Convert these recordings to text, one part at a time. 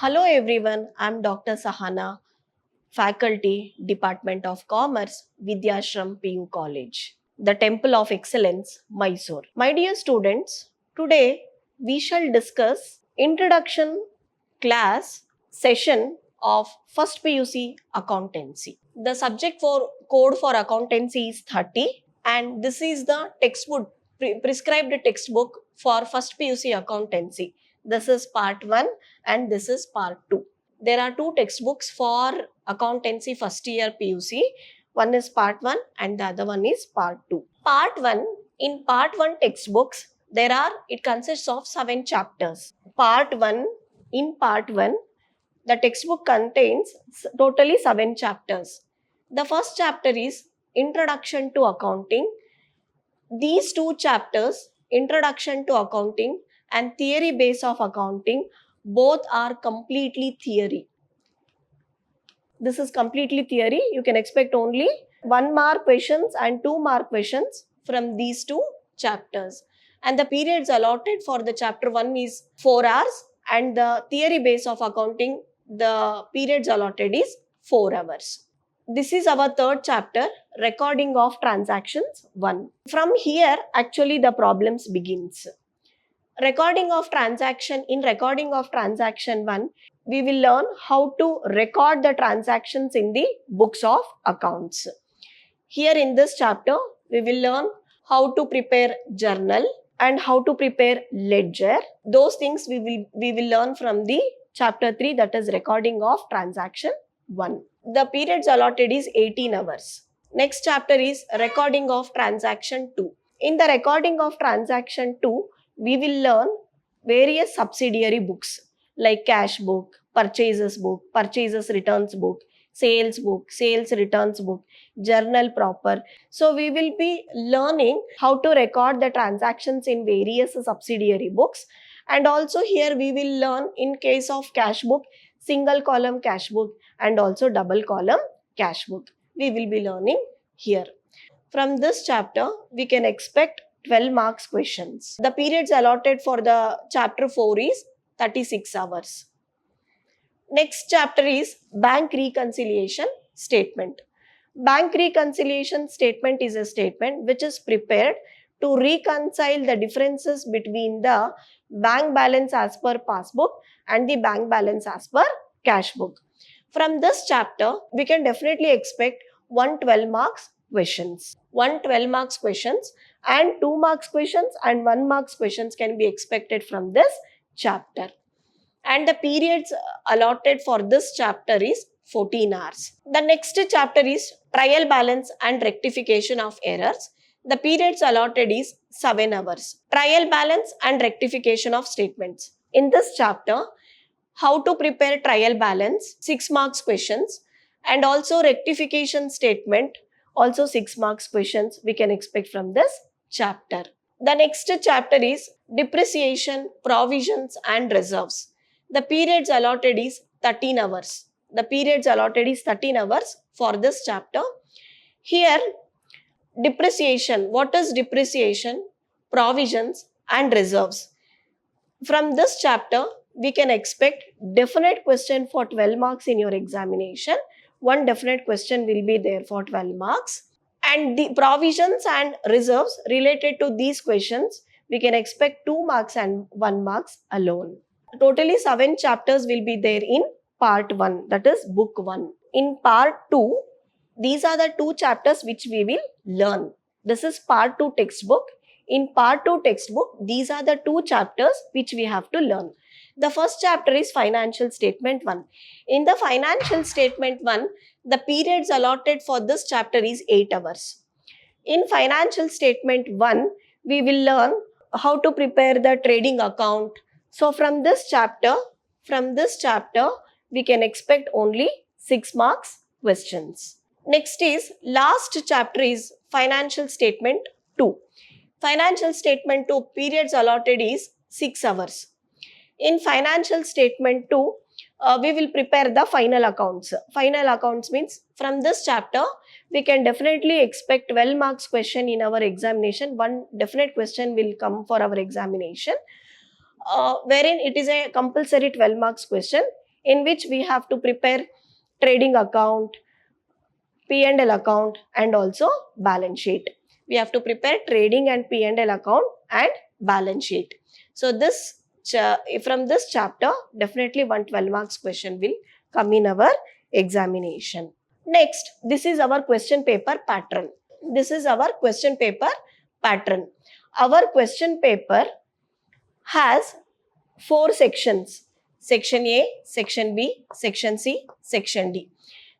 Hello everyone, I'm Dr. Sahana, Faculty, Department of Commerce, Vidyashram PU College, the Temple of Excellence, Mysore. My dear students, today we shall discuss Introduction class session of first PUC Accountancy. The subject for code for accountancy is 30 and this is the textbook prescribed textbook for first PUC Accountancy. This is part 1 and this is part 2. There are two textbooks for accountancy first year PUC. One is part 1 and the other one is part 2. Part 1, in part 1 textbooks, it consists of 7 chapters. In part 1, the textbook contains totally 7 chapters. The first chapter is Introduction to Accounting. These two chapters, Introduction to Accounting and Theory Base of Accounting, both are completely theory. This is completely theory. You can expect only 1 mark questions and 2 mark questions from these two chapters. And the periods allotted for the chapter 1 is 4 hours and the theory base of accounting, the periods allotted is 4 hours. This is our third chapter, Recording of Transactions 1. From here, actually the problems begins. In Recording of Transaction 1, we will learn how to record the transactions in the books of accounts. Here in this chapter, we will learn how to prepare journal and how to prepare ledger. Those things we will learn from the chapter 3, that is Recording of Transaction 1. The periods allotted is 18 hours. Next chapter is Recording of Transaction 2. In the Recording of Transaction 2, we will learn various subsidiary books like cash book, purchases returns book, sales returns book, journal proper. So we will be learning how to record the transactions in various subsidiary books, and also here we will learn in case of cash book, single column cash book and also double column cash book. We will be learning here. From this chapter, we can expect 12 marks questions. The periods allotted for the chapter 4 is 36 hours. Next chapter is Bank Reconciliation Statement. Bank Reconciliation Statement is a statement which is prepared to reconcile the differences between the bank balance as per passbook and the bank balance as per cash book. From this chapter, we can definitely expect 112 marks questions. 112 marks questions and 2 marks questions and 1 marks questions can be expected from this chapter. And the periods allotted for this chapter is 14 hours. The next chapter is Trial Balance and Rectification of Errors. The periods allotted is 7 hours. Trial Balance and Rectification of Statements. In this chapter, how to prepare trial balance, 6 marks questions, and also rectification statement, also 6 marks questions we can expect from this chapter. The next chapter is Depreciation, Provisions and Reserves. The periods allotted is 13 hours. The periods allotted is 13 hours for this chapter. Here, depreciation, what is depreciation, provisions and reserves? From this chapter, we can expect definite question for 12 marks in your examination. One definite question will be there for 12 marks. And the provisions and reserves related to these questions, we can expect 2 marks and 1 marks alone. Totally 7 chapters will be there in part 1, that is book 1. In part 2, these are the 2 chapters which we will learn. This is part 2 textbook. In part 2 textbook, these are the 2 chapters which we have to learn. The first chapter is Financial Statement 1. In the Financial Statement 1, the periods allotted for this chapter is 8 hours. In Financial Statement 1, we will learn how to prepare the trading account. So from this chapter, we can expect only 6 marks questions. Next is, last chapter is Financial Statement 2. Financial Statement 2, periods allotted is 6 hours. In Financial Statement 2, we will prepare the final accounts. Final accounts means from this chapter, we can definitely expect 12 marks question in our examination. One definite question will come for our examination, wherein it is a compulsory 12 marks question. in which we have to prepare trading account, P&L account, and also balance sheet. We have to prepare trading and P&L account and balance sheet. So from this chapter, definitely 112 marks question will come in our examination. Next, this is our question paper pattern. This is our question paper pattern. Our question paper has 4 sections. Section A, Section B, Section C, Section D.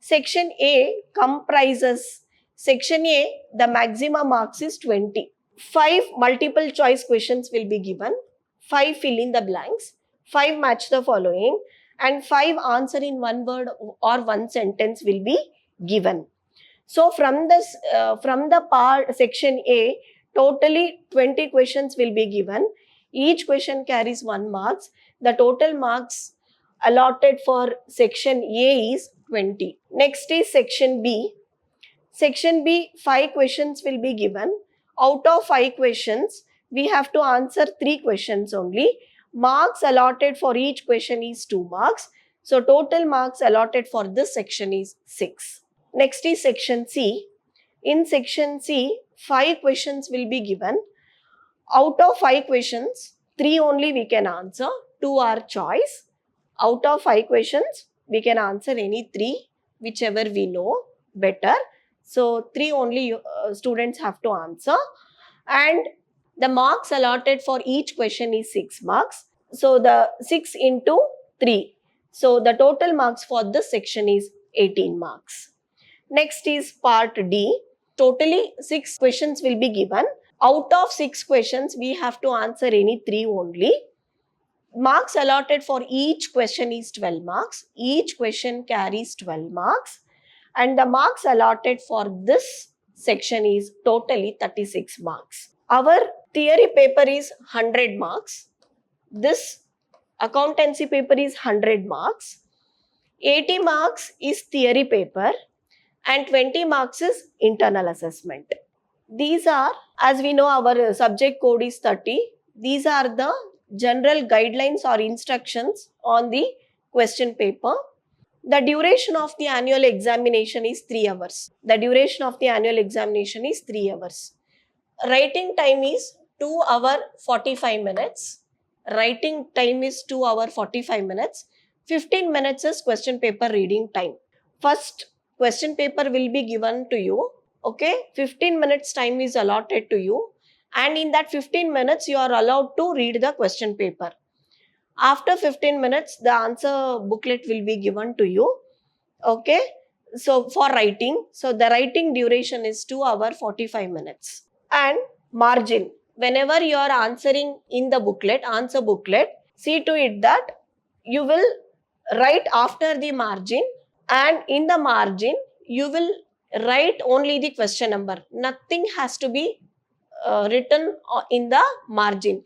Section A comprises, Section A, the maximum marks is 20. 5 multiple choice questions will be given, 5 fill in the blanks, 5 match the following, and 5 answer in one word or one sentence will be given. So from the part section A, totally 20 questions will be given. Each question carries 1 marks. The total marks allotted for section A is 20. Next is section B. Section B, 5 questions will be given. Out of 5 questions, we have to answer 3 questions only. Marks allotted for each question is 2 marks. So total marks allotted for this section is 6. Next is section C. In section C, 5 questions will be given. Out of 5 questions, 3 only we can answer, 2 are choice. Out of 5 questions, we can answer any 3, whichever we know better. So 3 only students have to answer. And the marks allotted for each question is 6 marks. So the 6 into 3. So the total marks for this section is 18 marks. Next is part D. Totally 6 questions will be given. Out of 6 questions, we have to answer any 3 only. Marks allotted for each question is 12 marks. Each question carries 12 marks. And the marks allotted for this section is totally 36 marks. Our theory paper is 100 marks. This accountancy paper is 100 marks. 80 marks is theory paper and 20 marks is internal assessment. These are, as we know, our subject code is 30. These are the general guidelines or instructions on the question paper. The duration of the annual examination is 3 hours. The duration of the annual examination is 3 hours. Writing time is 2 hours 45 minutes. Writing time is 2 hours 45 minutes. 15 minutes is question paper reading time. First question paper will be given to you. Okay, 15 minutes time is allotted to you. And in that 15 minutes, you are allowed to read the question paper. After 15 minutes, the answer booklet will be given to you. Okay, so for writing, so the writing duration is 2 hours 45 minutes. And margin, whenever you are answering in the booklet, answer booklet, see to it that you will write after the margin, and in the margin, you will write only the question number. Nothing has to be written in the margin.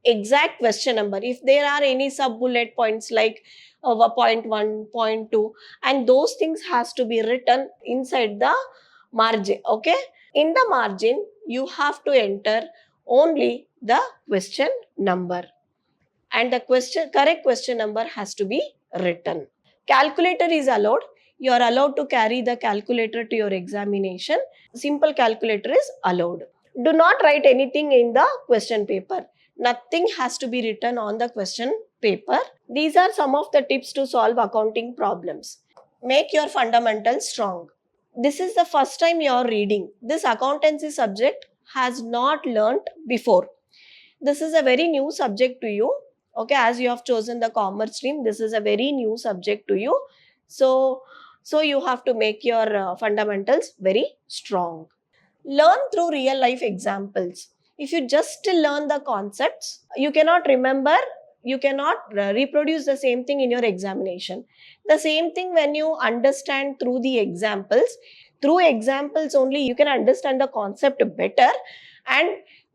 Exact question number. If there are any sub bullet points like point 1, point 2, and those things has to be written inside the margin. Okay, in the margin you have to enter only the question number, and the correct question number has to be written. Calculator is allowed. You are allowed to carry the calculator to your examination. Simple calculator is allowed. Do not write anything in the question paper. Nothing has to be written on the question paper. These are some of the tips to solve accounting problems. Make your fundamentals strong. This is the first time you are reading. This accountancy subject has not learnt before. This is a very new subject to you. Okay, as you have chosen the commerce stream, this is a very new subject to you. So you have to make your fundamentals very strong. Learn through real life examples. If you just learn the concepts, you cannot remember, you cannot reproduce the same thing in your examination. The same thing when you understand through the examples. Through examples only you can understand the concept better, and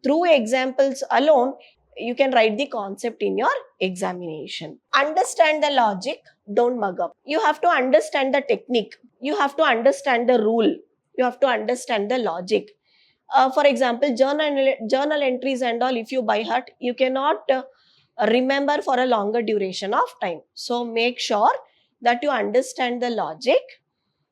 through examples alone you can write the concept in your examination. Understand the logic, don't mug up. You have to understand the technique. You have to understand the rule. You have to understand the logic. For example, journal entries and all, if you by heart, you cannot remember for a longer duration of time. So make sure that you understand the logic,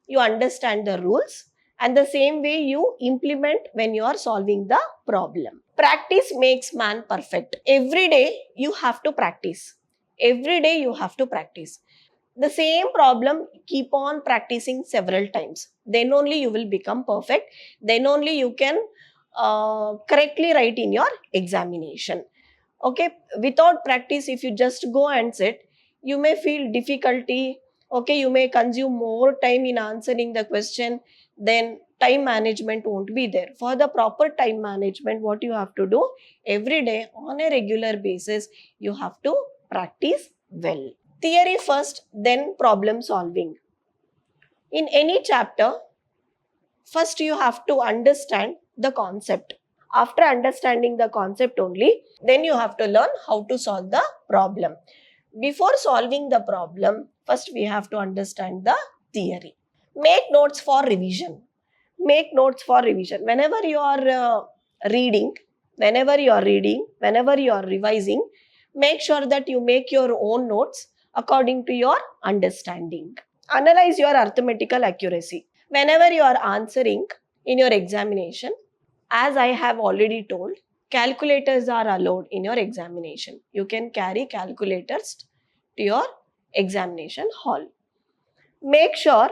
you understand the rules, and the same way you implement when you are solving the problem. Practice makes man perfect. Every day you have to practice. Every day you have to practice. The same problem, keep on practicing several times. Then only you will become perfect. Then only you can correctly write in your examination. Okay, without practice, if you just go and sit, you may feel difficulty. Okay, you may consume more time in answering the question, then time management won't be there. For the proper time management, what you have to do, every day on a regular basis, you have to practice well. Theory first, then problem solving. In any chapter, first you have to understand the concept. After understanding the concept only, then you have to learn how to solve the problem. Before solving the problem, first we have to understand the theory. Make notes for revision. Make notes for revision. Whenever you are reading, whenever you are revising, make sure that you make your own notes according to your understanding. Analyze your arithmetical accuracy. Whenever you are answering in your examination, as I have already told, calculators are allowed in your examination. You can carry calculators to your examination hall. Make sure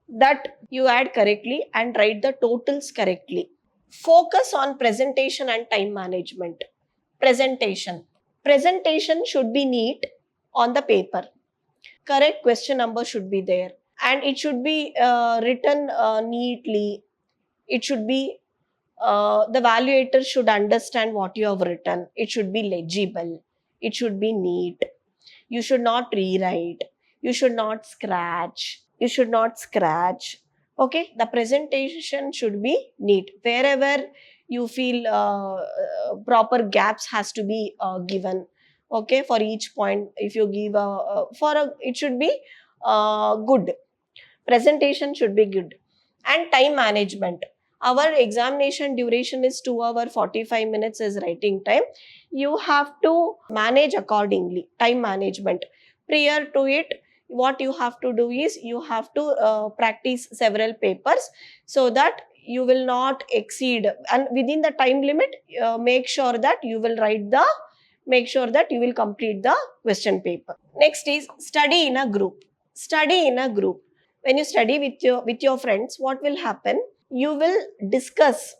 that you add correctly and write the totals correctly. Focus on presentation and time management. Presentation. Presentation should be neat on the paper. Correct question number should be there, and it should be written neatly. It should be the evaluator should understand what you have written. It should be legible. It should be neat. You should not rewrite. You should not scratch. You should not scratch. Okay, the presentation should be neat. Wherever you feel proper gaps has to be given. Okay, for each point, if you give it should be good. Presentation should be good. And time management. Our examination duration is 2 hours 45 minutes is writing time. You have to manage accordingly. Time management. Prior to it, what you have to do is you have to practice several papers so that you will not exceed, and within the time limit, make sure that you will complete the question paper. Next is study in a group. Study in a group. When you study with your friends, what will happen? You will discuss.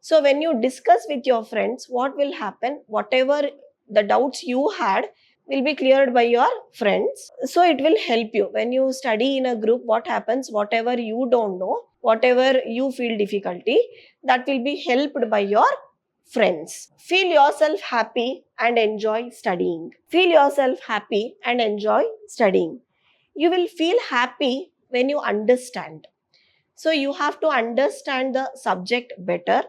So when you discuss with your friends, what will happen? Whatever the doubts you had will be cleared by your friends. So it will help you. When you study in a group, what happens? Whatever you don't know, whatever you feel difficulty, that will be helped by your friends. Feel yourself happy and enjoy studying. Feel yourself happy and enjoy studying. You will feel happy when you understand. So you have to understand the subject better.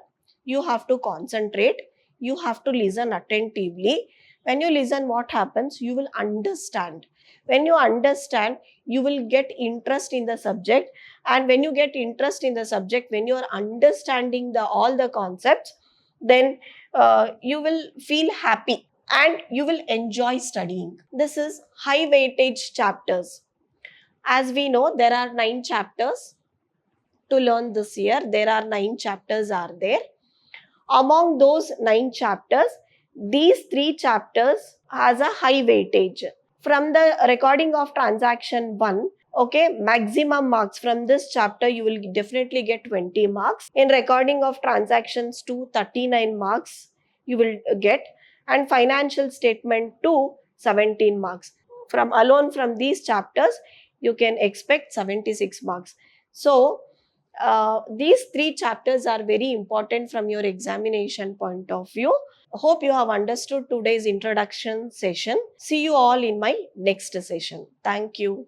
You have to concentrate. You have to listen attentively. When you listen, what happens? You will understand. When you understand, you will get interest in the subject. And when you get interest in the subject, when you are understanding all the concepts, then you will feel happy and you will enjoy studying. This is high weightage chapters. As we know, there are 9 chapters to learn this year. There are 9 chapters are there. Among those 9 chapters, these 3 chapters has a high weightage. From the recording of transaction 1, okay, maximum marks from this chapter you will definitely get 20 marks. In recording of transactions 2, 39 marks you will get, and financial statement 2, 17 marks. From these chapters you can expect 76 marks. So these 3 chapters are very important from your examination point of view. Hope you have understood today's introduction session. See you all in my next session. Thank you.